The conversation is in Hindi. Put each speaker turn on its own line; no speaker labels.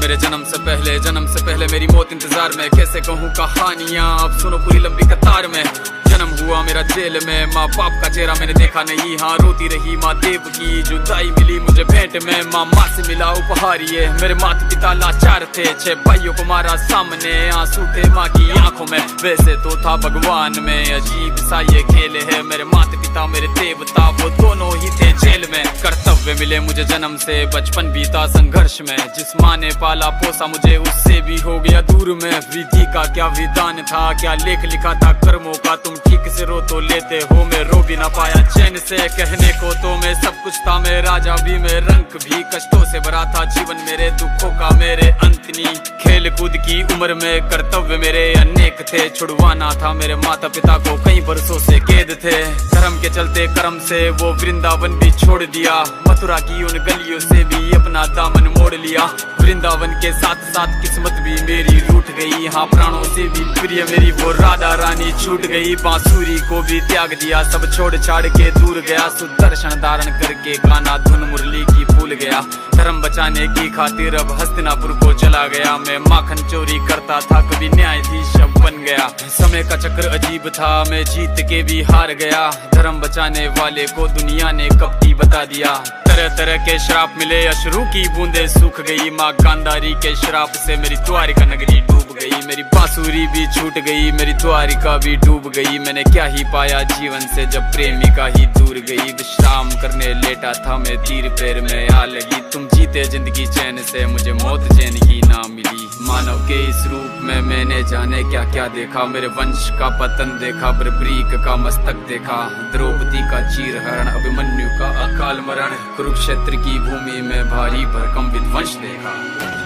मेरे जन्म से पहले मेरी मौत इंतजार में। कैसे कहूँ कहानियाँ, अब सुनो पूरी लंबी कतार में। जन्म हुआ मेरा जेल में, माँ बाप का चेहरा मैंने देखा नहीं। हाँ रोती रही माँ देव की, जुदाई मिली मुझे भेंट में। माँ से मिला उपहार ये, मेरे माता पिता लाचार थे। 6 भाइयों को मारा सामने, आंसू थे माँ की आंखों में। वैसे तो था भगवान में, अजीब सा ये खेल है। मेरे माता पिता मेरे देवता, वो दोनों ही थे जेल में। कर्तव्य मिले मुझे जन्म से, बचपन बीता संघर्ष में। जिस माँ ने पाला पोसा मुझे, उससे भी हो गया दूर में। विधि का क्या विधान था, क्या लेख लिखा था कर्मों का। तुम ठीक से रो तो लेते हो, मैं रो भी ना पाया चैन से। कहने को तो मैं सब कुछ था, मैं राजा भी, मैं रंग भी। कष्टों से भरा था जीवन मेरे, दुखों का मेरे अंत नहीं। खेल कूद की उम्र में कर्तव्य मेरे अनेक थे। छुड़वाना था मेरे माता पिता को, कई बरसों से कैद थे। धर्म के चलते कर्म से वो वृंदावन भी छोड़ दिया। मथुरा की उन गलियों से भी अपना दामन मोड़ लिया। वृंदावन के साथ साथ किस्मत भी मेरी रूठ गई। हाँ प्राणों से भी प्रिय मेरी वो राधा रानी छूट गई। बांसुरी को भी त्याग दिया, सब छोड़ छाड़ के दूर गया। सुदर्शन धारण करके गाना धुन मुरली की भूल गया। धर्म बचाने की खातिर अब हस्तिनापुर को चला गया। मैं माखन चोरी करता था, कभी न्यायाधीश अब बन गया। समय का चक्र अजीब था, मैं जीत के भी हार गया। धर्म बचाने वाले को दुनिया ने कपटी बता दिया। तरह तरह के श्राप मिले, अश्रु की बूंदे सूख गई। माँ गांधारी के श्राप से मेरी द्वारिका नगरी डूब गई। मेरी बांसुरी भी छूट गई, मेरी द्वारिका भी डूब गई। मैंने क्या ही पाया जीवन से, जब प्रेमिका ही दूर गई। विश्राम करने लेटा था मैं, तीर पैर में आ लगी। तुम जीते जिंदगी चैन से, मुझे मौत चैन की ना मिली। मानव के इस रूप में मैंने जाने क्या क्या देखा। मेरे वंश का पतन देखा, बर्बरीक का मस्तक देखा। द्रौपदी का चीरहरण, अभिमन्यु का अकाल मरण। कुरुक्षेत्र की भूमि में भारी भरकम विध्वंस देखा।